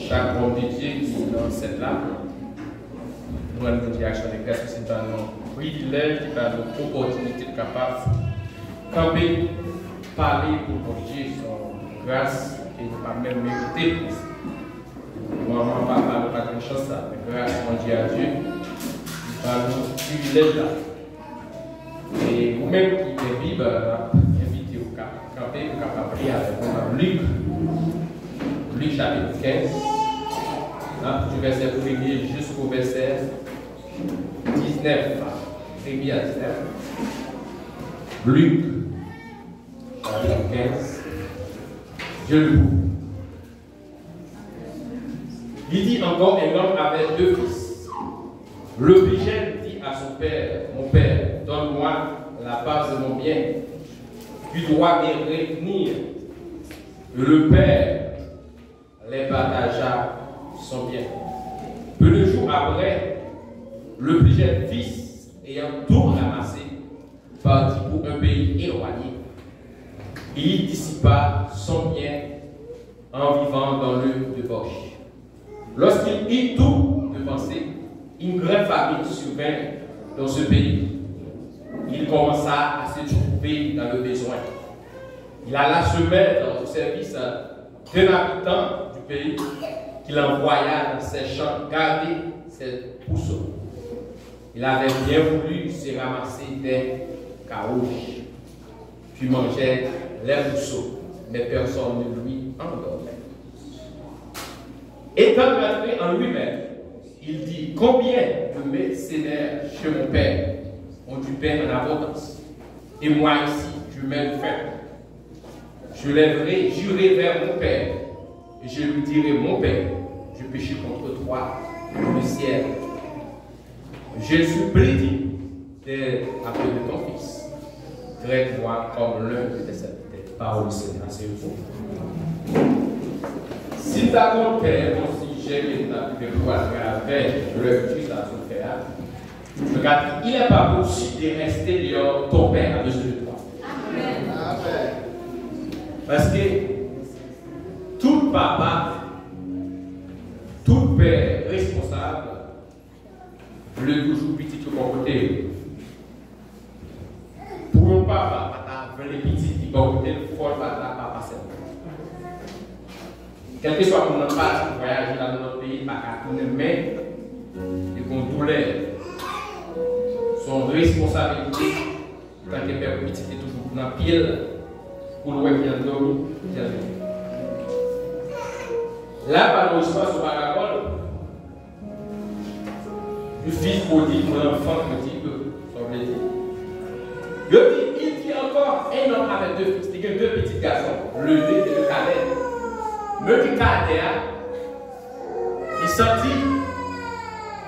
chaque homme de Dieu qui est dans cette lame, nous avons une direction de grâce, c'est un privilège, c'est une opportunité de capable de camper, parler pour Dieu, son grâce, et ne pas même mériter. Maman, papa, nous pas de chance, mais grâce, mon Dieu à Dieu, nous avons un privilège là. Et vous-même qui êtes Bible, invitez au camper, au capable prier avec nous dans Luc chapitre 15, du verset 1er jusqu'au verset 19, 1er à 19. Luc chapitre 15, je le lis. Il dit encore, un homme avait 2 fils. Le plus jeune dit à son père, mon père, donne-moi la part de mon bien. Tu dois me retenir. Le père les partagea son bien. Peu de jours après, le plus jeune fils, ayant tout ramassé, partit pour un pays éloigné. Il dissipa son bien en vivant dans le débauche. Lorsqu'il eut tout dépensé, une grande famine survint dans ce pays. Il commença à se trouver dans le besoin. Il alla se mettre au service d'un habitant du pays qu'il envoya dans ses champs garder ses pousseaux. Il avait bien voulu se ramasser des carouches, puis mangeait les pousseaux, mais personne ne lui en donnait. Étant rentré en lui-même, il dit, combien de mercenaires chez mon père ont du pain en abondance, et moi ici, je mets faim. Je lèverai, j'irai vers mon père, et je lui dirai, mon père, je péché contre toi, le ciel. Je supplie d'être appelé de ton fils. Traite-moi comme l'un de tes serviteurs. Parole du Seigneur, c'est vous. Si ta ton père, aussi j'ai que toi, avec le Dieu à son père, regarde, il n'est pas possible de rester dehors, ton père a besoin de toi. Amen. Parce que tout papa, tout père responsable, le toujours petit de mon côté. Pour mon papa, les petits qui vont côté, il faut pas papa passer. Quel que soit mon impact, voyager dans notre pays, pas qu'à tourner main et qu'on douleur. Son responsabilité, quand le père petit est toujours dans le pied, pour le bien dormir, là, par le espace au parabole, du fils prodigue, mon enfant prodigue, semble-t-il. Il dit encore un homme avec 2 fils, il y a 2 petits garçons, le 2 et le cadet. Le petit cadet, il sentit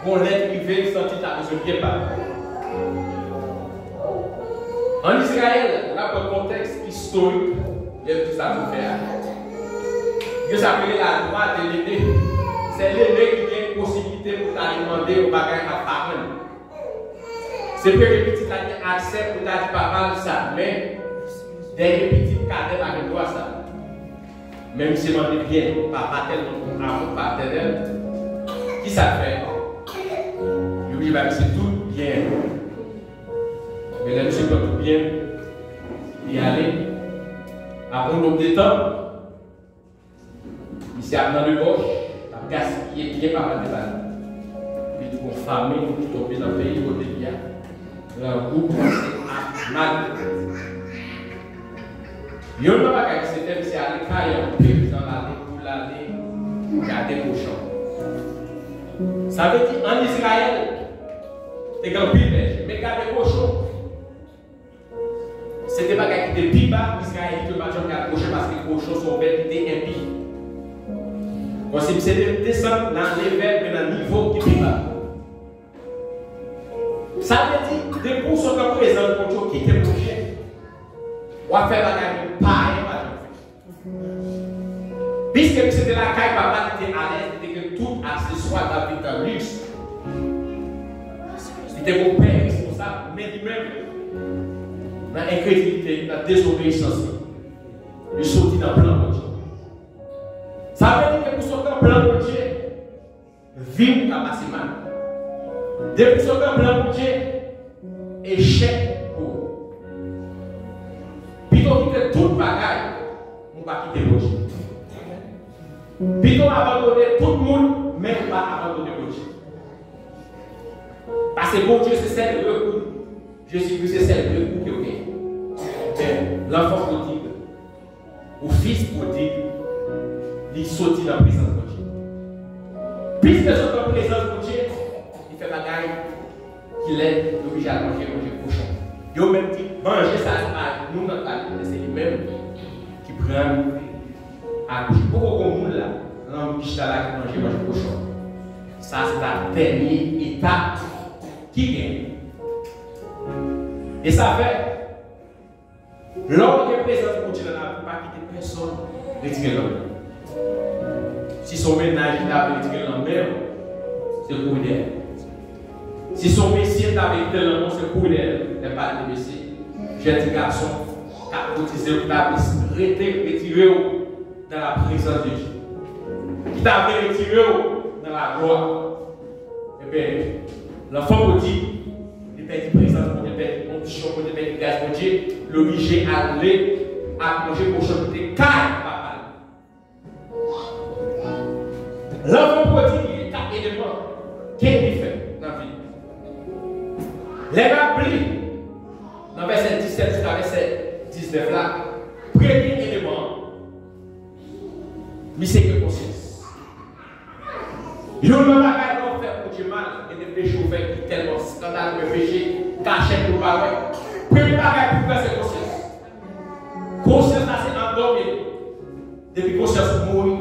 qu'on l'être privé, il sentit à ce pied pas. En Israël, là, pour le contexte historique, il y a tout ça pour faire. Dieu s'appelait la loi de l'aîné. C'est l'aîné qui a une possibilité pour t'alimenter au bagage à parole. C'est que les petits cadets acceptent pour t'aller parole ça, mais des petits cadets avec toi ça. Même si on dit bien, papa tel, amour paternel, qui ça fait? Il dit, c'est tout bien. Mais là, monsieur, tout bien, y aller. Après un nombre de temps, il s'est amené dans le gauche, il a gaspillé bien par mal de balles. Puis, pour famille, tout tombé dans le pays, au début, un groupe commençait à mal. Il y a un homme qui s'est fait, c'est aller cailler dans l'année pour l'aller garder cochon. Ça veut dire en Israël, c'est grand privilège, mais garder cochon. C'était pas quelqu'un qui était plus bas en Israël que Mathieu garde cochon parce que les cochons sont bêtes et impies. Quand c'est de descendre dans les verbes et dans le niveau qui est plus bas. Ça veut dire des courses sont comme les autres qui étaient proches. On va faire la gagne pareil. Puisque c'était la caille papa qui était à l'aise, c'était que tout accessoire d'habiter dans luxe. C'était mon père responsable, mais lui-même, dans l'incrédulité, dans la désobéissance, il sortit dans le plan de Dieu. Ça veut dire que pour son temps, plan de Dieu, vivre à passer mal. Depuis ce plan de Dieu, échec pour. Plutôt que toute bagaille, on va quitter le Dieu. Plutôt abandonner tout le monde, mais on va abandonner le Dieu. Parce que bon Dieu, c'est celle de recours. Jésus-Christ, c'est celle de recours. L'enfant prodigue, ou fils prodigue, il saute dans la présence de Dieu. Puisque je suis dans la présence de Dieu, il fait bagaille qu'il est obligé à manger cochon. Il a même dit, manger ça, nous, notre famille, c'est lui-même qui prend à coucher. Pourquoi on monde là, dans le biche là qui mange cochon? Ça, c'est la dernière étape qui gagne. Et ça fait, l'homme qui est présent pour Dieu dans la vie, pas quitter personne, retirer l'homme. Si son ménage est retirer l'homme même, c'est pour elle. Si son messie est retirer l'homme, c'est pour elle. Elle pas de messie. J'ai dit garçon, qui a cotisé pour retirer dans la présence de Dieu. Qui t'a retiré dans la gloire. Eh bien, l'enfant maudit, il perd la présence, il perd la condition, il perd la grâce de Dieu, l'obligé à aller à manger pour chanter car papa. L'enfant maudit, il y a 4 éléments. Qu'est-ce qu'il fait dans la vie? Les rapplis, dans verset 17 jusqu'à verset 19 là, premier élément, misère de conscience. Je ne veux pas faire pour Dieu mal et des péchés ouverts qui tellement scandaleux, de péchés cachés pour pas. Premier bagage pour faire c'est conscience. Conscience là c'est endormi. Depuis conscience mourir,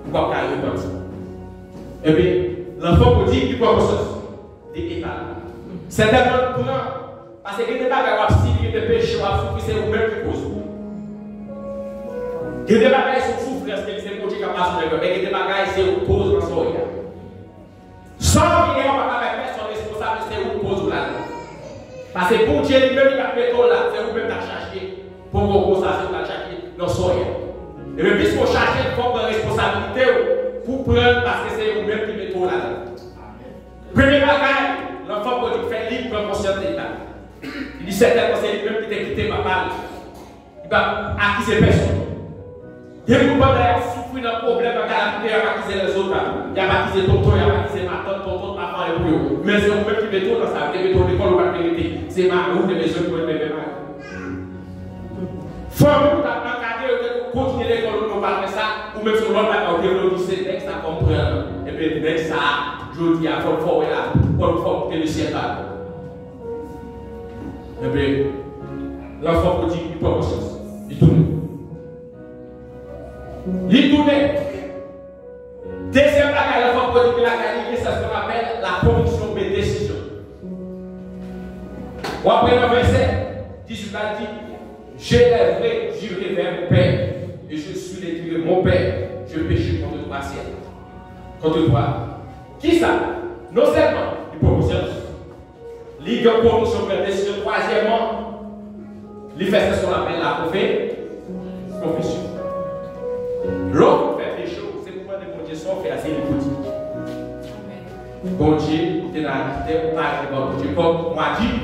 vous ne pouvez pas répondre. Et bien, l'enfant peut dire qu'il peut conscience. Des états. C'est d'abord pour parce que les bagages si des péchés ou c'est vous-même qui cause. Il y a des bagages qui sont souffrance, c'est le Dieu qui a passé le mais il y a des bagages qui sont cause dans son regard. Sans qu'il y ait pas personne responsable, c'est vous cause là. Parce que pour Dieu lui-même qui a fait là, c'est vous-même qui a cherché pour vous cause ça, c'est vous qui a cherché dans son regard. Et puis puisqu'on cherche une forme de responsabilité pour prendre parce que c'est vous-même qui mettez là. Premier bagage, l'enfant peut faire libre pour conscience de l'État. Il dit certainement c'est lui-même qui t'a quitté papa. Il va acquiser personne. Il y a beaucoup de souffrir d'un problème, il y a acquisé les autres. Il y a acquisé tonton, il y a acquisé ma tante, tonton, maman et pour eux. Mais c'est vous-même qui mettez dans sa vie, mettez l'école ou la vérité. C'est ma route de besoin pour le bébé. Faut que vous encadrez, continuez l'école ou nous parlez ça, ou même sur l'autre, on développe c'est dès que ça comprend. Et puis dès que ça, je dis à faut le là, faut que le ciel va. Et puis, l'enfant peut dire qu'il peut conscience. Il tourne. Il tourne. Deuxième bagage, l'enfant peut dire que la qualité, c'est ce qu'on appelle la conviction de décision. Ou après le verset, Jésus a dit, j'élèverai, j'irai vers mon Père, et je suis l'étude de mon Père, je péché contre toi, ciel. Contre toi. Qui ça? Non seulement, il peut conscience. Il y a une conviction de décision. Troisièmement, il fait ce qu'on appelle la confession. L'autre fait des choses, c'est pourquoi les bon Dieu sont faits assez hypothétiques. Bon Dieu, tu es dans la vie, pour parler devant bon Dieu, comme moi dit.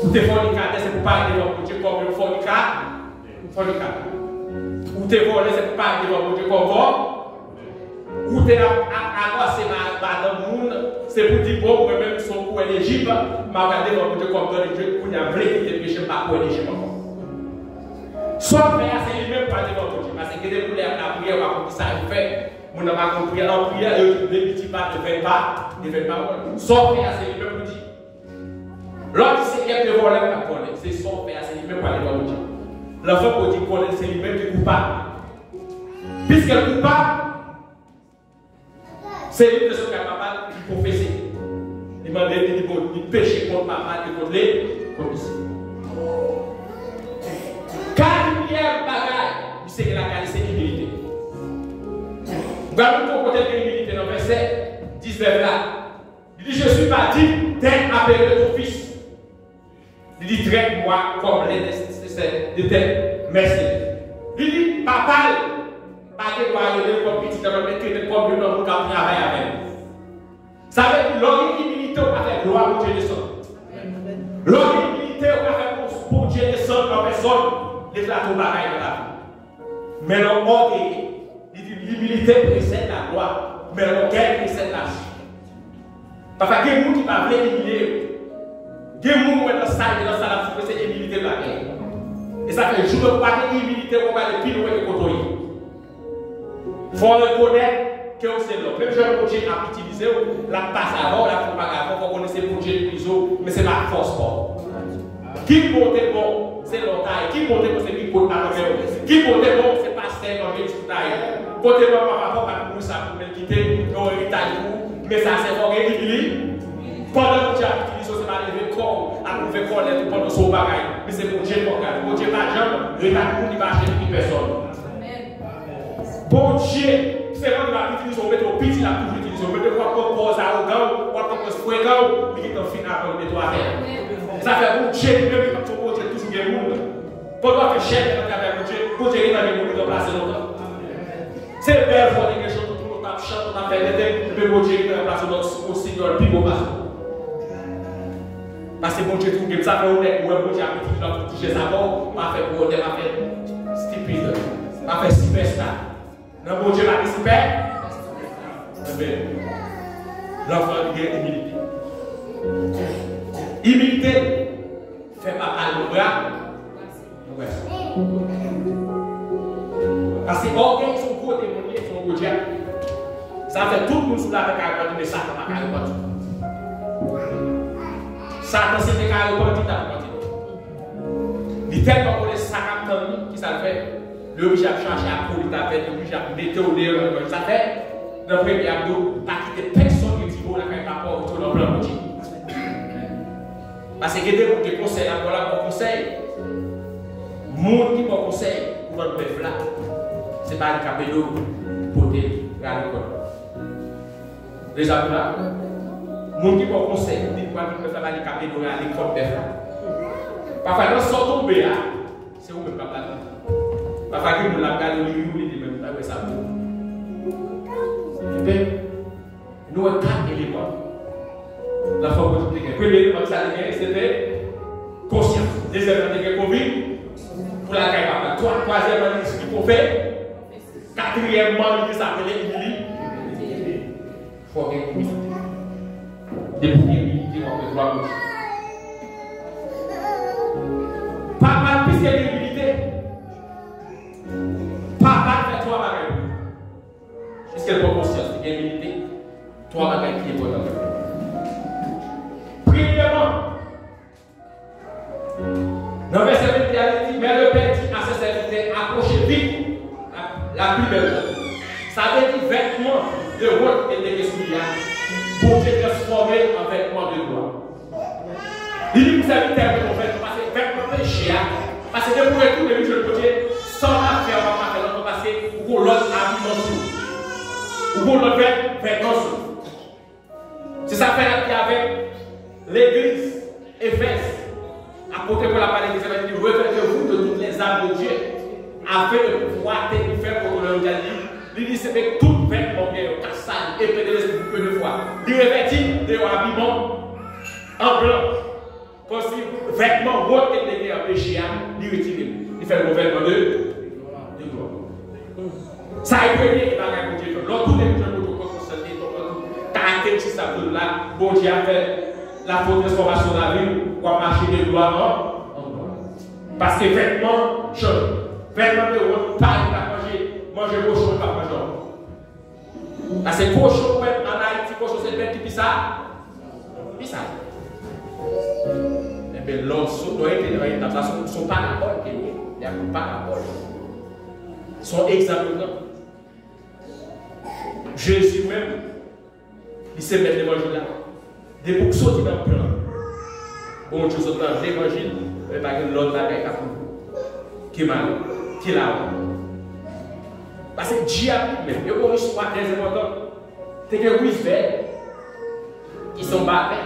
Ou tu es fornicateur, c'est pour parler devant bon Dieu, comme le fornicateur. Ou tu es volé, c'est pour parler devant bon Dieu, comme vol. Ou tu es à c'est madame Moun, c'est pour dire bon, moi-même, son coup éligible, m'a regardé devant bon Dieu, comme dans les Dieu, pour y avoir qui te péché, pas coup éligible encore. Soit faire, c'est lui-même pas devant Dieu. Parce que des prières, la prière, on va comprendre ça, il fait. On n'a pas compris. La prière, il y a des petits pas, ne fait pas. Soit faire, c'est lui-même pour dire. L'autre, c'est qu'il y a des voleurs qui connaissent. C'est soit faire, c'est lui-même pas devant Dieu. L'enfant pour dire qu'on c'est lui-même qui est coupable. Puisqu'il est coupable, c'est lui qui est capable de confesser. Il m'a dit de pécher contre papa et contre les commissaires. Quatrième bagaille, c'est que la qualité c'est l'humilité. Vous avez tout côté de l'humilité dans le verset 19 là. Il dit, je ne suis pas dit d'être appelé ton fils. Il dit, traite-moi comme les nécessaires de tes merci. Il dit, papa, quel doit aller comme petit dans le métier de comme nous avons travailler avec. Ça veut dire l'humilité avec gloire pour Dieu descend. L'humilité avec pour Dieu descend en personne, déclare ton bagaille dans la vie. Mais l'orgueil, l'humilité précède la gloire, mais l'orgueil précède la chute. Parce qu'il y a des gens qui ne veulent pas humilier. Il y a des gens qui dans ça, c'est l'humilité de la guerre. Et ça fait jour de pas d'humilité, on va aller pile ou de côté. Il faut reconnaître que c'est là. Même si le Dieu a utilisé, la passe avant, la propagande, il faut connaître le Dieu de l'ISO, mais c'est la force forte. Qui compte bon, c'est l'orgueil. Qui compte bon, c'est qui compte à l'envers. Qui compte bon, c'est pas c'est dans le taille. Côté bon, par rapport à nous, ça peut me quitter, nos héritages, mais ça c'est l'orgueil. Pendant que tu as utilisé, c'est pas levé corps, à trouver connaître pendant son bagage. Mais c'est pour Dieu pour regarder. Pour Dieu, pas jamais, regarde, il va acheter une personne. Bon Dieu, c'est quand il va utiliser, on met au petit, il a toujours utilisé. On met de quoi propose arrogant, quoi propose fréquent, il est en fin avant de toi faire. Ça fait bon Dieu, même quand ton bon Dieu toujours bien monde. Pendant que chef est avec bon Dieu est dans les mondes de placer longtemps. C'est belle fois des choses, tout le monde chante, on a fait des mais bon Dieu est dans la place de notre Seigneur, puis bon passe. Parce que bon Dieu trouve que ça fait honnête, ou un bon Dieu a petit pour toucher sa mort, pas fait pour honnête, pas fait stupide, pas fait superstar. Non, bon Dieu va dissiper. L'enfant a humilité. Humilité fait pas mal de bras. Parce que orgueil sont gros démonies, sont gros diables. Ça fait tout le monde sous la terre, mais ça ne va pas répondre. Satan c'est des cas repentis dans le il tellement qu'on est 50 ans qui ça fait. Le obligé à changer à courir ta tête, le obligé à mettre au nez, ça fait. Dans le premier abdo, pas quitter personne qui dit bon, la caille pas pour retourner dans le plan. Parce que des conseils, voilà mon conseil. Monde qui mon conseil pour notre bœuf là, c'est pas un capello pour te regarder quoi. Les amis là, monde qui mon conseil, dit quoi nous faire pas les capello à l'école bœuf là. Parfois dans son tombé là, c'est où même pas là. Parfois que nous la regardons les dit même pas ça. Nous avons 4 éléments. La forme de le premier élément c'était conscience. Deuxième élément convict. Pour la caille papa. Troisième élément ce qu'il faut faire. Quatrièmement, il s'appelle humilité. Il faut avoir humilité. Depuis l'humilité, on peut voir gauche. Pas mal plus que l'humilité. Pas mal fait 3 bagages. Est-ce qu'elle prend conscience de l'humilité? 3 bagages qui est important. Premièrement, dans le verset 21, il dit, mais le Père dit à ses serviteurs, approchez vite la plus belle chose. Ça veut dire vêtements de honte et de souillage pour se transformer en vêtements de gloire. Il dit, vous avez terminé mon vêtement, parce que vêtements péché, parce que vous pouvez tout le monde de côté, sans affaire, on va faire l'autre, parce que vous l'autre habillement sous. Vous l'autre vêtements sous. C'est ça fait avec l'église Éphèse. À côté de la parole de l'église, il dit, revêtez-vous de toutes les âmes de Dieu, afin de pouvoir faire pour le diable. Il dit, c'est avec tout vêtement, cassage, épée de l'esprit, peu de foi. Il revêtit de habillement en blanc. Comme si vêtement haut et dégué en péché, il retire. Il fait le vêtement de gloire. Ça est premier, il va raconter. L'autre, tous les gens qui ont constaté, caractéristique ça tout là, bon Dieu a fait la faute transformation de la vie pour marcher de gloire en parce que vêtements changent. Vêtements de haut, pas de manger cochon, pas manger. Parce que cochon, même en Haïti, cochon c'est le bête qui pisse ça. Pisse ça. Eh bien, l'homme, sont pas la bonne, il n'y a pas la bonne. Ils sont examinants. Jésus même, il s'est mis l'évangile là. Des boucs sortent dans le plan. Bon Dieu sort dans l'évangile, mais pas que l'autre bagaille qui m'a qui l'a. Parce que Dieu a dit, il y a une histoire très importante. C'est que Roosevelt, qui sont battus,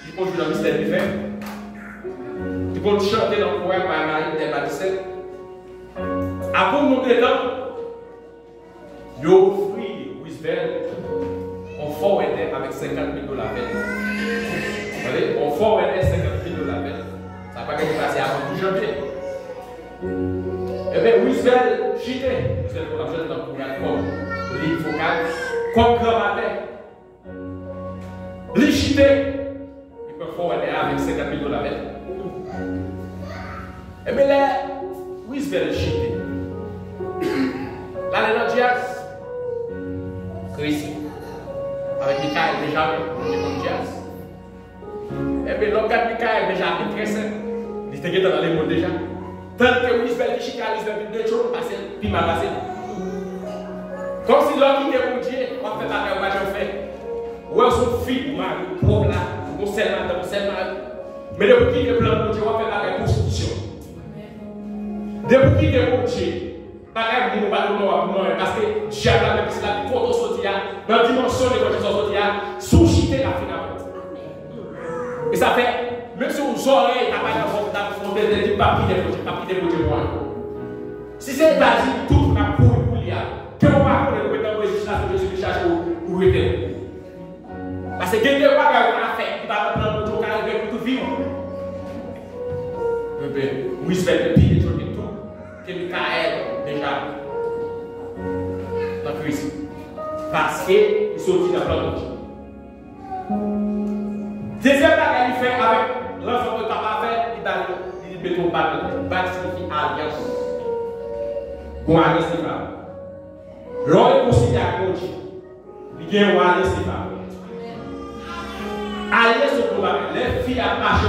ils font jouer dans le mystère du fait. Ils vont chanter dans le poème par Marie de Batissette. Après un moment de temps, Ils ont offert Roosevelt un fort aidé avec 50 000 $. Vous voyez, un fort aidé 50 000 $. Ça n'a pas été passé avant tout janvier. Eh bien, Roosevelt chitait. Roosevelt pour l'argent dans le programme comme ligne focale, comme grand matin. Il chitait. Il peut fort aider avec 50 000 $. Eh bien, là, Roosevelt chitait. Là, les jazz. Chris, avec Michael Benjamin, le jazz. Eh bien, l'homme de Michael Benjamin, très simple. Il était dans les mots déjà. Tant que Roosevelt dit Chicago, Roosevelt dit choses passées, puis mal passé. Comme si l'homme qui était pour Dieu, on fait la guerre, on fait. Ouais, son fils, mon mari, propre là, mon seul mari. Mais depuis qu'il est plan pour Dieu, on fait la guerre constitution. Depuis qu'il est pour Dieu, pas de parce que Dieu a même si la photo sortie dans la dimension de l'évangile sortie sous chiter la finale. Et ça fait, même si aux oreilles, tu n'as pas de papier de moi. Si c'est États-Unis, tout n'a pas pour l'IA, que on va connaître le temps de législation de Jésus cherche pour aider. Parce que quelqu'un va faire, il va prendre le jour pour tout vivre. Oui, c'est le pire de tout, que Michael déjà dans la crise. Parce qu'il sortit dans le plan de Dieu. Deuxième bagage qu'il fait avec l'enfant que papa fait, il met ton bac. Bac signifie alliance. Bon, alliance, c'est pas. L'on est considéré comme Dieu. Il y a une alliance, c'est pas. Alliance, c'est pour les filles à marcher,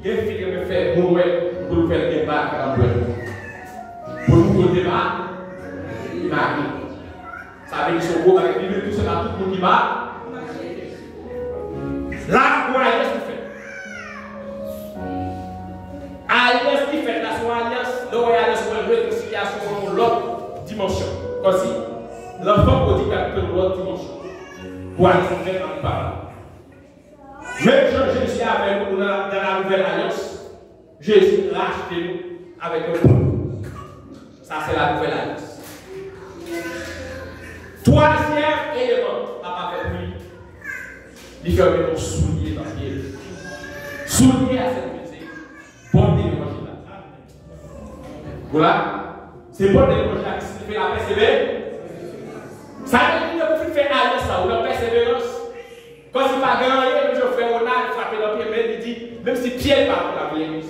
les filles qui me fait mourir pour faire le débat à la pour nous le débat, il va arriver. Ça veut dire que son avec lui, tout cela, tout le monde qui va. Là, quoi est-ce qu'il fait? Alliance qui fait, là, son alliance, l'alliance pour une réconciliation dans l'autre dimension. Comme si l'enfant prodigue a pris l'autre dimension. Pour aller se faire dans le parent. Même Jésus avec nous dans la nouvelle alliance, Jésus l'a acheté avec un peuple. Ça, c'est la nouvelle alliance. Troisième élément, papa fait lui. Il fait un soulier dans le pied. Soulier à cette musique. Bonne l'évangile. Voilà. C'est bonne l'évangile qui signifie la persévérance. Ça veut dire que vous faites alliance, ou la persévérance. Quand il va gagner, je fais un âge, frapper dans le pied, mais il dit, même si Pierre va pour la vie.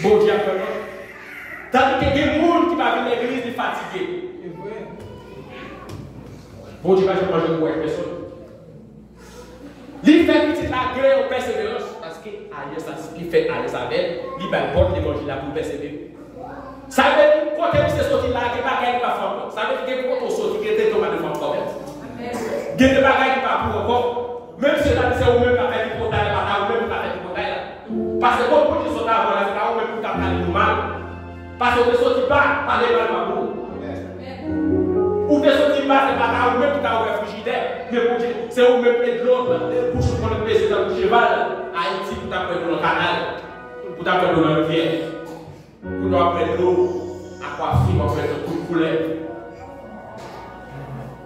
Bon Dieu, tandis que des gens qui va venir à l'église sont fatigués. Bon Dieu, je mange pour personne. Il fait petite la grève au persévérance. Parce que ce qui fait aller sa belle, il va porter l'évangile pour persévérer. Ça veut dire que quand vous êtes sorti là, il n'y a pas de femme. Ça veut dire que quand vous êtes sorti, il y a des tomates de femme quand même. Il y a des bagages qui ne sont pas pour encore. Même si c'est vous-même qui avez fait du portail, vous-même qui avez fait du portail. Parce que quand vous êtes sorti avant, c'est vous-même qui avez fait du mal. Parce que vous êtes sorti pas, parlez mal par vous. Ou vous êtes sorti pas, c'est pas vous-même qui avez ouvert le frigidaire. Mais c'est vous-même qui êtes l'autre, pour ce qu'on a placé dans le cheval, Haïti, pour t'appeler dans le canal, pour t'appeler dans la rivière, pour t'appeler l'eau, à quoi film, pour faire un coup de couleur.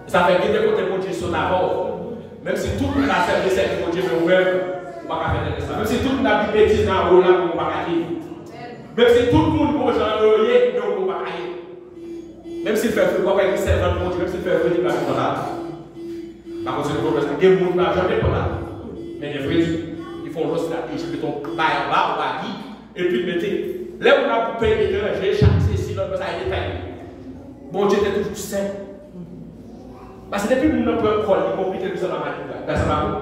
Ça fait que des côtés pour Dieu sont d'abord. Même si tout le monde a servi cette pour Dieu, mais vous-même, vous ne pouvez pas faire ça. Même si tout le monde a dit bêtises dans le rôle, vous ne pouvez pas faire. Même si tout le monde mange dans le riz, mais vous ne pouvez pas faire. Même s'il fait feu, vous pouvez pas faire pour Dieu, même s'il fait feu, il va faire ça. Par contre, c'est le problème, c'est que les gens ne vont jamais faire ça. Mais les vrais, ils font l'os là, ils mettent ton bail en bas, ou à qui, et puis mettez. Là, on a pour payer l'étranger, chaque ceci, l'autre, ça a été payé. Bon Dieu était toujours saint. Parce que depuis que nous avons un col, y compris que nous sommes dans sa main.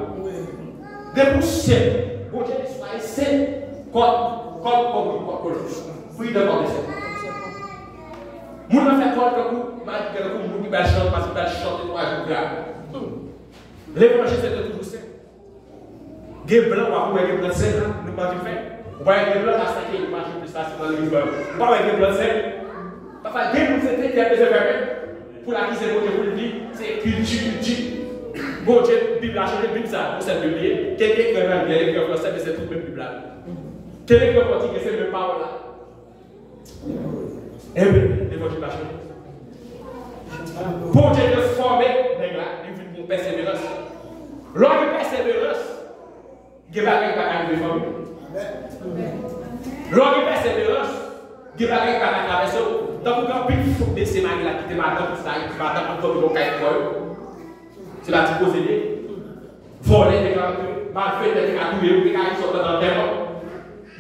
Depuis que c'est, bon Dieu, soyez saint, comme oui, d'accord, c'est ça. Nous avons fait quoi que vous, nous qui va chanter, parce que va chanter 3 jours grave. L'évangile, c'était toujours saint. Des blancs, on va voir des blancs saints, nous ne pouvons pas faire. On va voir des blancs à 5 et marcher plus facile dans le livre. On va voir des blancs saints. Papa, des blancs saints, il y a des événements. Pour la qui c'est bon Dieu, pour le dire, c'est culture. Bon Dieu, Bible a changé, Bible ça, pour cette Bible. Quelqu'un qui est même bien, qui est français, mais c'est tout le même Bible là. Quelqu'un qui est portugais, c'est le même parole là. Eh bien, l'évangile va changer. Pour Dieu transformer, il vient pour persévérance. Lors de persévérance, il y a des bagages de famille. Lors de persévérance, il y a des bagages de traverser. Donc, quand il faut baisser ma vie, quitter ma dame, ça, il va dans le dos de c'est la type possédée. Voler des grands mal fait des gâteaux, des gars qui sont dans le terrain.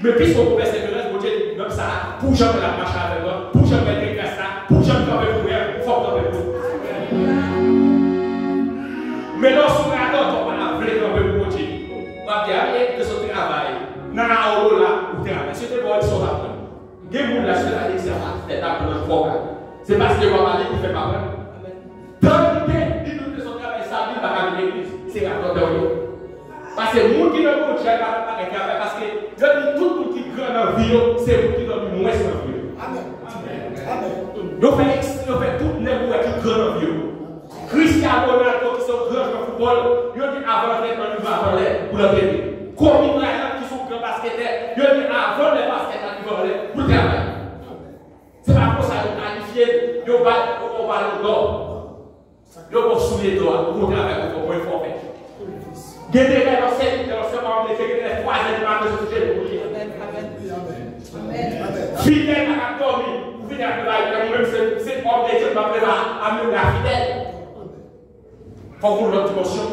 Mais puisqu'on peut persévérer, pour Dieu, comme ça, pour jamais la marche avec moi, pour jamais être ça, pour jamais tomber pour rien, il faut tomber pour. Mais lorsqu'on attend, on va appeler tomber pour Dieu. On va bien de son travail. Dans la haut là, où tu es, c'était bon, ils sont là. Il y a des gens là, c'est un programme. C'est parce que on va aller pour faire ma main. Dans l'idée, il de son travail, ça vit dans l'église. C'est la torture. Parce que les gens qui ne vont pas faire parce que tout le monde qui est grand dans la vie, c'est vous qui donnent moins dans la vie. Amen. Nous faisons tout le monde qui est grand dans la vie. Cristiano Ronaldo qui sont grands dans le football, ils ont dit avant d'être dans le basket pour le travail. Kobe Bryant qui sont grands basketteurs, ils ont dit avant les basketteurs qui vont pour le travail. C'est pas pour ça qu'ils ont qualifié, ils ont ballon d'or. Ils ont soulevé d'or pour le travail, pour le forfait. Des dégâts dans cette enseignement, les fédérés, 3 éléments de ce sujet pour dire. Fidèle à la Tommy, vous venez à la même c'est homme de Dieu qui m'a préparé à me la fidèle. Il faut vous l'autre dimension.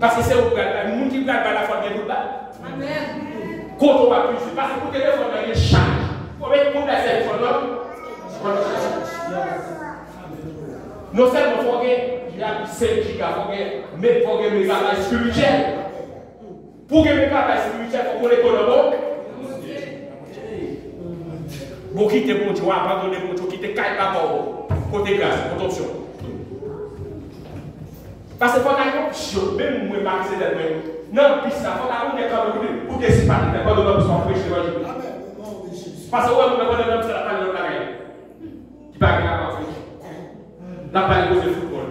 Parce que c'est où le monde qui gagne la foi de là. Quand on va plus, parce que pour téléphone, il y a une charge. Il faut mettre pour la téléphone. Non seulement il faut il y a 5 gigas, mais il faut que mes bagages spirituels. Pour que mes bagages spirituels, il faut qu'on les connaisse. Vous quittez mon Dieu, abandonnez mon Dieu, quittez Kaï Papa, côté grâce, attention. Parce que il faut qu'on ait même moi, c'est d'être non, puis ça, il faut qu'on ait quand même pour que ce soit pas de l'homme soit prêché l'évangile. Parce que on ne peut pas c'est la parole de l'homme qui parle de la parole. La parole de football.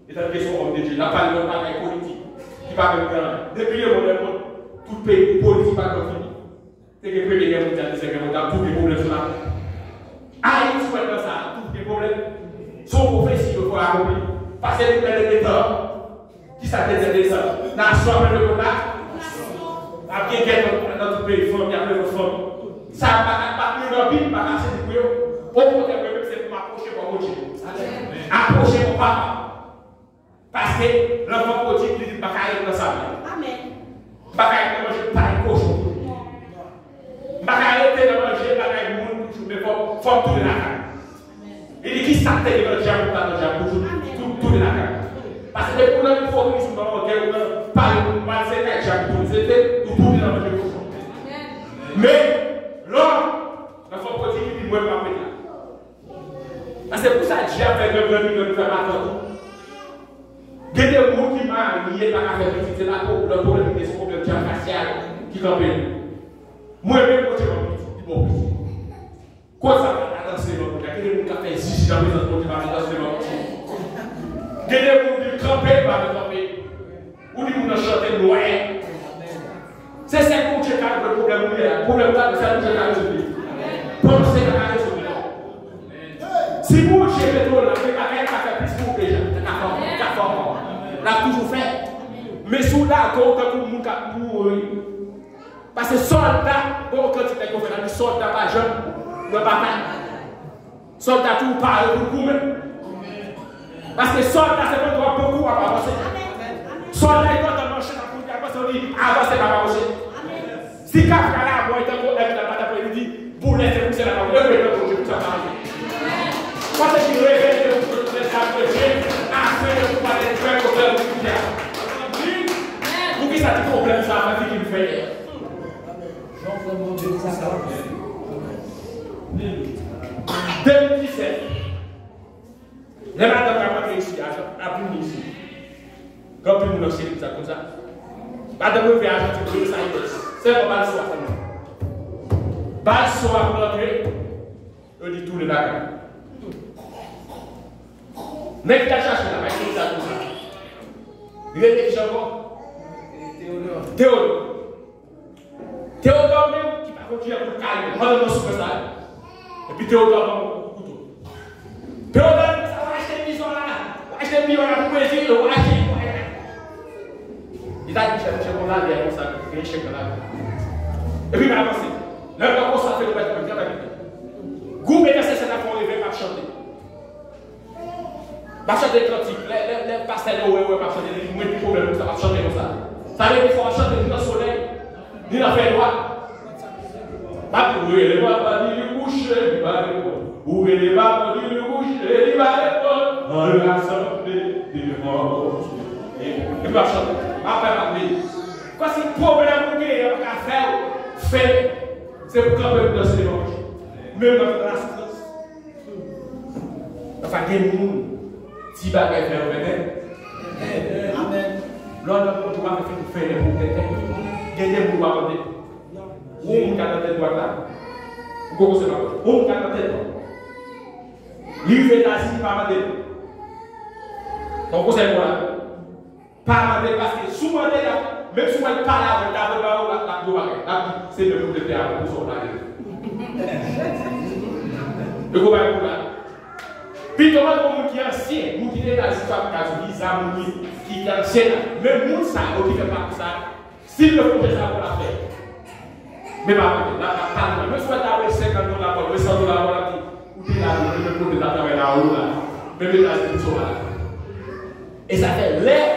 C'est une question homme de Dieu. La parole de la politique. Qui parle de grand. Depuis le monde, tout pays politique pas fini. C'est que le premier guerre mondiale, la deuxième guerre mondiale, tous les problèmes sont là. Haïti, c'est pas ça. Tous les problèmes sont prophéties, il faut accomplir. Parce que les temps qui s'attendent des ça. Nation avec le contact. Après guerre dans notre pays, famille après notre famille. Ça va pas plus rapide, pas assez de couillon. Au contraire, c'est pour m'approcher pour mon Dieu. Approcher mon papa. Parce que l'enfant prodigue lui dit pas qu'à dans sa vie. Amen. Pas qu'à manger pas de cochon. Pas qu'à arrêter de manger pas qu'à monde mais faut tout de la carne. Il dit qui s'attend de manger pour pas manger tout de la carne. Parce que pour nous il faut que nous soyons pas le mal c'est que j'ai tout c'était tout de la manger cochon. Mais l'homme l'enfant prodigue dit moi pas mettre. Parce que pour ça Dieu a fait de faire attendre. Il y a des gens qui m'ont lié par la faire c'est là pour le problème des problèmes facial qui campent. Moi-même, je suis bon. Quoi ça va danser le monde? Il y a des gens qui fait zizi dans les autres qui vont danser le monde. Il y a des gens qui campent par le camper. Ou des gens qui chantent loin. C'est ça que tu as le problème. Le problème, c'est ça que tu as résolu. Pensez à la résolution. Si vous cherchez trop, la préparation va faire plus pour les gens. L'a toujours fait. Mais sous là, quand on a mourir. Parce que soldat, bon, quand tu es conférant, le soldat pas jeune, ne pas soldat tout parle pour vous-même. Parce que soldat, c'est pas droit beaucoup à avancer. Soldat, il doit marcher dans le coup, parce qu'on dit avancer, pas avancer. Si Kafka là, moi, il est encore avec la patte après, il dit, vous laissez pousser la parole, le président, je vais tout arriver. Quand il réveille, vous laissez approcher, après, vous parlez de faire problème de pouvoir. Pour qui ça dit problème, ça va faire qu'il fait. 2017, les madames n'ont pas réussi à punir ici. Quand ils nous ont comme ça, madame nous fait agir pour ça, c'est pas mal soir. Bal soir pour l'entrée, on dit tout le Dakar. Mais qui a cherché la main, qui ça comme ça. Il est déjà encore Théodore. Théodore même, qui va continuer pour le calme, on va dans ça. Et puis Théodore va au couteau. Théodore, ça va acheter une maison là, puis on a plaisir, on a acheté. Il a dit, chercher mon âge, il y a comme ça, il y a un chèque là. Et puis il m'a avancé. Là, on s'en fait le bâtiment, il y a un groupe et c'est ça qu'on réveille par chanter. Par chanter cantique, les pasteurs, ouais, par chanter, il y a des problèmes, ça va chanter comme ça. Ça veut dire qu'il faut chanter ni dans le soleil, ni dans le fait droit. Où est les papas dit le coucher, il va répondre. Où est les papas dit le coucher, il va répondre. Dans l'assemblée des morts. Il va chanter. Après, quand c'est un problème pour qu'il y a un faire, fait, c'est pour qu'on peut danser l'ange. Même dans la stress. Enfin, il y a des gens qui va faire le Amen. L'on va faire les pour quelqu'un. Il y a des gens qui vont faire. Où on a la tête droite là? Où on a la tête droite? L'île est assise par ma tête. Donc, vous savez quoi? Par ma tête, parce que sous ma tête là, même si moi je parle avec la c'est le coup de théâtre pour son mari. Le gouvernement là. Puis, comment on qui est ancien, nous qui est dans la situation qui est ancien, même nous, ça, on ne fait pas ça. S'il le faut, ça pour la faire. Mais pas là, même si tu as 50 $, $100, ou tu es là, le coup de travail là, même les gens sont là. Et ça fait l'air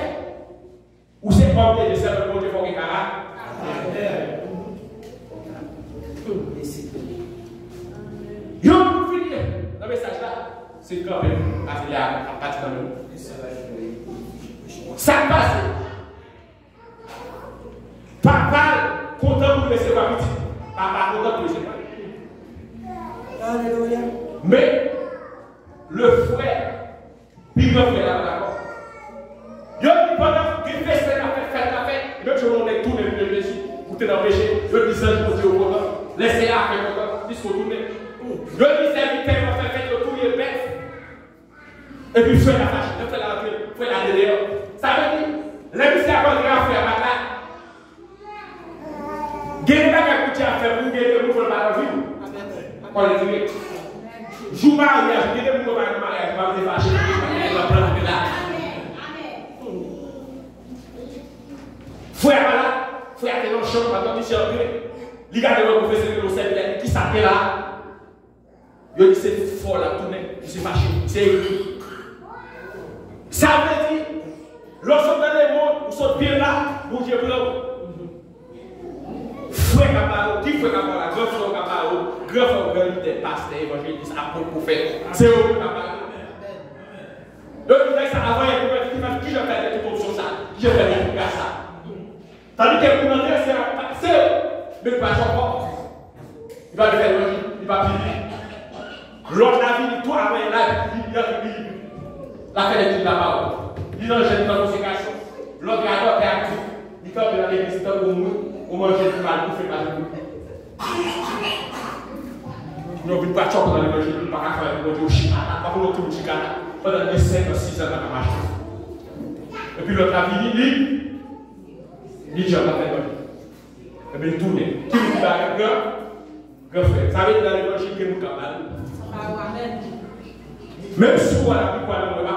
où c'est comme des desserts de Dieu pour les caras. Yo, pour finir, dans le message là, c'est quand même affilié à partir de nous. Ça passe. Papa, content pour laisser ma petite. Papa, content pour laisser ma petite. Alléluia. Mais, le frère, puis le frère là, d'accord. Yo, pendant qu'il fait ça, la fête, même si on est tourné le péché, ou tu es dans le péché, je dis ça, je dis au content, laissez la faire content, disque tourner. Je dis serviteur, on fait fête, le tour est bête. Et puis, frère la vache, frère la dehors. Ça veut dire, les mystères qu'on a fait à faire, gagner pas qu'à coûter à faire pour gagner le mouvement de la vie. On le dit. Joue mariage, gagner le mouvement de mariage, va vous fâcher. On va prendre de là. Frère là, frère qui est dans le champ, maintenant il s'est entré. Il garde le professeur de l'OCM qui s'appelle là. Il dit c'est fort là, tourner, il s'est fâché. C'est écrit. Ça veut dire, lorsqu'on dans le monde, où sont bien là, vous Dieu blanc. Frère Caparo, qui frère Caparo, la grand frère Caparo, grand frère des pasteurs évangélistes, apôtres, prophètes. C'est eux qui Caparo. Donc, il dit ça avant, il y a qui je fais des trucs sur ça, qui je fais des trucs à ça. Tandis que le commentaire, c'est eux, mais pas encore. Il va le faire, il va vivre. L'autre la vie, toi, avec la vie, la fête de la parole. Il dans la consécration. L'autre adore est actif. Il tombe dans l'église, on mange du mal, on fait pas de nous. Nous ne pas choquer dans l'évangile, nous ne pas faire le chien, pas pour le tour du Ghana, pendant les 5 ou 6 ans dans la marche. Et puis l'autre a fini, il dit, on va faire l'évangile. Et puis il tourne. Qui vous dit, grand frère, ça veut dire dans l'évangile que nous camarades. Même si vous avez appris quoi dans le monde,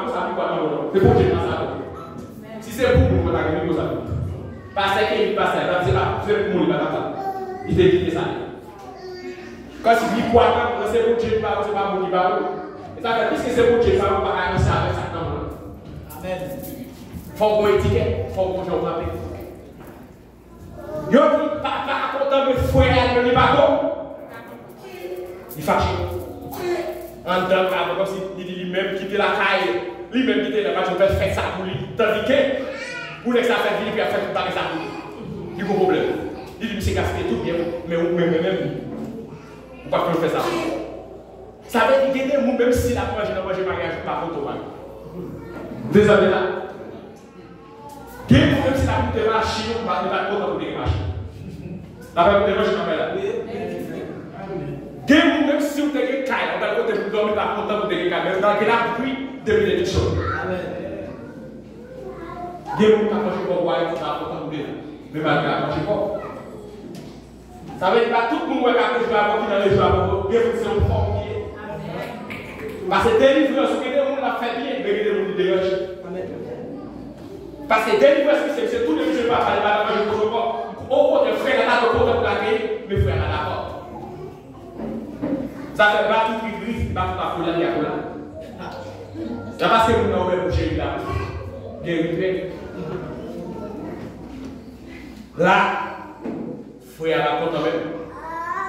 c'est pour que je pense à vous. Si c'est pour vous, vous avez appris quoi dans le monde. Parce qu'il passe, c'est pour moi, il te dit ça. Quand tu dis quoi, c'est pour Dieu, c'est pas pour qui va. Et ça fait puisque c'est pour Dieu, ça va pas annoncer avec ça dans le monde. Amen. Il faut qu'on étiquette, il faut qu'on joue rapide. Yo dit, papa content de frère, il n'est pas bon. Il fâche. En tant que comme s'il dit lui-même quitter la caille, lui-même quitter la maison, faire ça pour lui. Tandis que, pour que ça fait venir, puis faire tout ça pour lui. Il y a un problème. Il dit, c'est cassé tout bien, mais même, pourquoi tu fais ça? Ça veut dire qu'il y a des gens, même si la mangé dans le mariage, pas photo. Vous avez là? Il y a des gens, même si la coûte de machine, on va pas content pour des machines. La coûte de machine, on va là. Même si vous avez un caille, on va le dormir pas content pour des caméras, dans la pluie, depuis les choses. Vous avez mangé pour voir, vous pas content pour des mais malgré la manger pas. Ça veut dire que tout le monde va manger dans les jours, vous avez un formier. Parce que délivrance, vous avez des gens qui l'a fait bien, mais il y a des gens qui dérangent. Parce que délivrance, c'est tout le monde qui ne va pas parler de votre corps. Au côté, frère, il y a pas de côté pour la guerre, mais frère, il y a d'accord. Ça fait pas tout qui grise, pas tout à coller, il y a là. Ça passe que vous n'avez pas bougé là. Guérir. Là, frère, la compte même.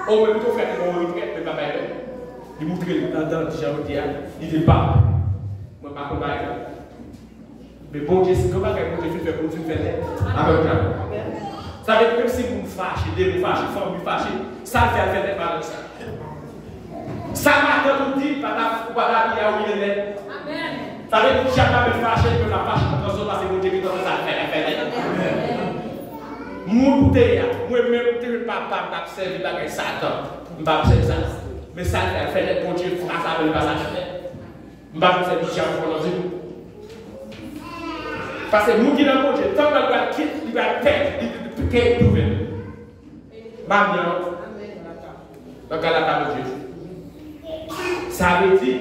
On peut plutôt faire une retraite, mais pas mal. Il montre dans Jean-Dieu, il dit pas. Moi, pas comme ça. Mais bon Dieu, c'est comment que Dieu fait pour nous faire avec toi. Ça veut dire que si vous me fâchez, vous fâchez, vous fâchez, ça fait des balles. Ça m'a tout dit, pas la vie à où il est. Ça veut dire que chaque fois que je fâche, je peux la fâcher parce que c'est mon Dieu qui donne ça fait. Mon bouteille, moi-même, je ne peux pas servir avec Satan. Je ne peux pas servir ça. Mais ça fait des bon Dieu, ça ne va pas s'acheter. Je ne peux pas servir ça pour nous. Parce que nous qui sommes bon Dieu, tant qu'on va quitter, il va perdre, il va trouver. Ma bien, donc à la table de Dieu. Ça veut dire,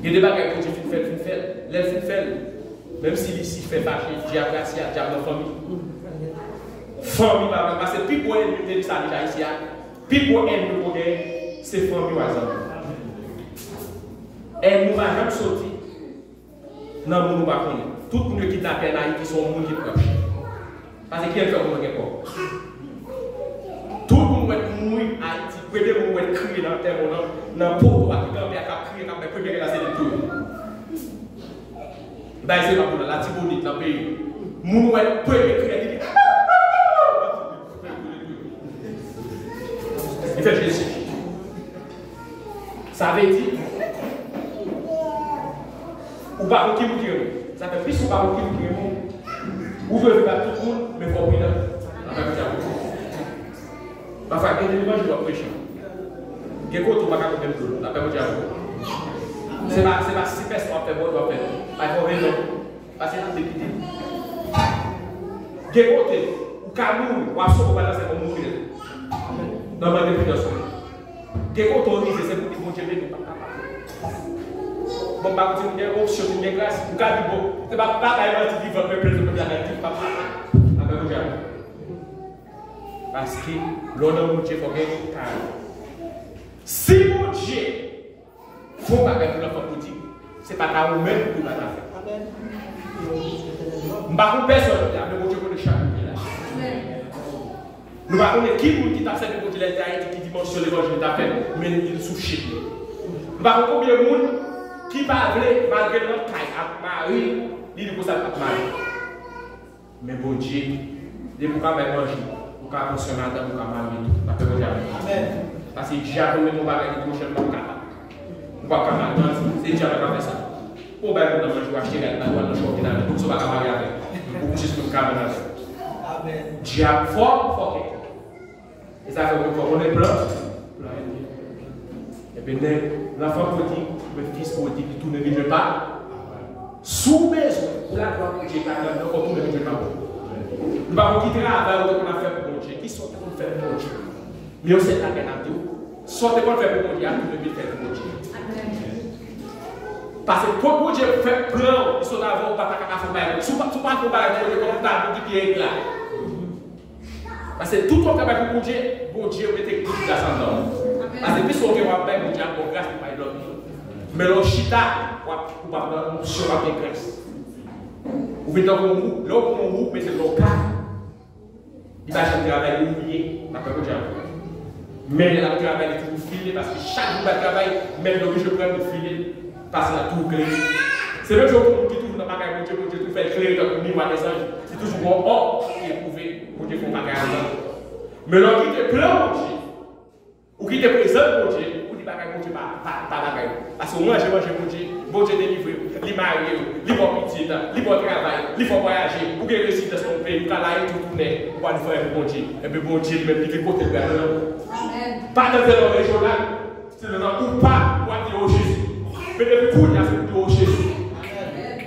il y a des bagages que Dieu fait, les fait, même si ici fait fâcher, diable gracié, diable de famille. Famille, parce que plus pour elle, ça déjà ici, plus pour elle, c'est famille, elle ne va jamais sortir. Non, nous ne pouvons pas connaître. Tout le monde qui n'a pas qui sont gens qui proches. Parce que qui est fait pour nous quoi? Tout le monde est mouillé à Haïti. Tout le monde est crié dans le terre, dans le pot, qui est crié dans le premier classé de tout. C'est pas pour la Tibonite dans le pays. Nous est premier crié. Il fait Jésus. Ça veut dire. Ou pas qui vous dire, ça fait plus ou pas qui vous dire, ou veut faire tout le monde, mais il faut prendre. Parfois, il y a des gens qui doivent prêcher. Quelque chose qui va faire même tout, la paix au diable. C'est pas si personne fait bon, doit faire. Il faut raison. Parce que c'est petit. Quelque chose, ou Cameroun, ou Asso, ou Balancer, ou mourir. Dans ma définition. Quelque chose, c'est pour que Dieu ne pas. Bon, bah, vous avez une option, une grâce, vous avez dit, bon, c'est pas la qui dit, votre peuple, vous avez dit, papa, parce que l'honneur de Dieu, il faut gagner calme. Si mon Dieu, il faut pas gagner l'enfant pour dire, c'est pas ta vous-même qui va faire. Je ne sais pas personne, mais mon Dieu connaît chaque là. Nous ne savons pas qui t'a fait pour dire qui dimensionne l'évangile t'a fait, mais il souche. Nous ne savons pas combien de monde qui parle malgré notre taille à Marie, il dit que ça pas Marie. Mais bon Dieu, il faut pas manger, il faut pas fonctionner dans le camarade. Parce que Dieu a donné mon bagage de prochaine fois. On va camarade, c'est Dieu qui a fait ça. Pour bien nous manger, acheter la douane, le chocolat, tout ça va camarade avec. Pour juste le camarade. Dieu a fort. Et ça fait qu'on est blanc. Et bien, l'enfant prodigue, le fils prodigue, tout ne vit pas. Sous besoin, la gloire de Dieu, tout ne vit pas. Nous ne quitter la valeur qu'on a fait pour Dieu. Qui sont pour faire pour Dieu? Mais on sait la peine à Dieu. Sortez pour faire pour Dieu, tout ne vit faire pour Dieu. Parce que pour Dieu fait plein, ils sont d'avant, pas à faire. Si vous ne faites pas pour Dieu, comme ça, vous dites là. Parce que tout le monde travaille pour Dieu, bon Dieu mettez tout grâce en nous. Parce que plus on va faire bon Dieu, on grâce pas l'homme. Mais le chita, on va faire une option avec grâce. Vous venez dans mon groupe, l'autre mon groupe, mais c'est le cas. Il va jamais travailler oublié, après le Dieu. Mais il a travaillé toujours filé parce que chaque jour il travaille, même le je prends le filet, parce qu'il a tout clé. C'est le jour où qui trouve dans ma carrière, mon Dieu, tout fait clé, donc le miroir des anges. C'est toujours bon, or, qui est prouvé, mon Dieu, pour ma carrière. Mais l'homme qui te plaît, mon Dieu, ou qui te présente, mon Dieu, ou dit, mon Dieu, pas la carrière. Parce que moi, j'ai mangé, mon Dieu, délivré, il m'a marié, il va petit, il va travailler, il va voyager, ou qu'il réussit dans son pays, ou qu'il aille tout tourner, ou qu'il faire mon Dieu. Et puis, mon Dieu, même, il fait côté de la pas dans le régional, c'est le nom ou pas, pour dire au Jésus. Mais depuis coup, il a fait pour Jésus.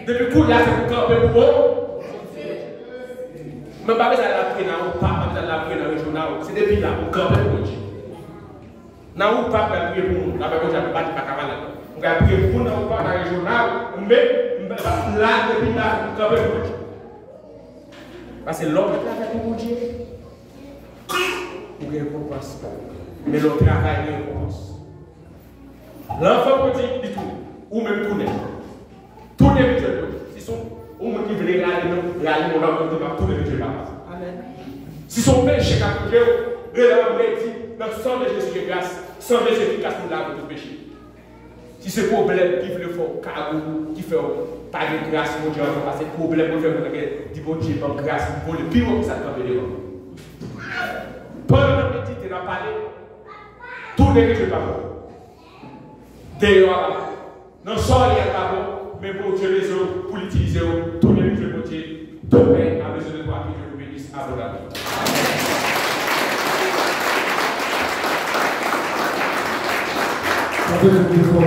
Depuis coup, il a fait pour camper pour vous. Mais pas besoin de la prendre ou pas, pas besoin de la prendre régional. C'est depuis là, pour camper pour Dieu. Dans ou pas prier pour nous, la Bible n'a pas de camarade. On va prier pour nous dans ou pas dans régional, mais là depuis là, quand même. Parce que l'homme travaille pour Dieu. Pour qu'il récompense. Mais l'homme travaille pour récompense. L'enfant petit dit tout, ou même tout net. Tout les rituels, si son ou même qui veut réaliser mon âme, tout les rituels. Amen. Si son péché a coupé, dans le sang de Jésus de grâce, sang de Jésus efficace pour laver tout péché. Si ce problème qui veut le faire, carreau, qui fait pas de grâce, mon Dieu, parce que ce problème qui fait du bon Dieu par grâce, pour le pire que ça peut venir. Pendant que tu t'es parlé, tout n'est que pas bon. D'ailleurs, non seulement il y a pas bon, mais pour Dieu les autres, pour l'utiliser, tout les que bon Dieu, tout le monde a besoin de toi, que Dieu vous bénisse abondamment. I believe before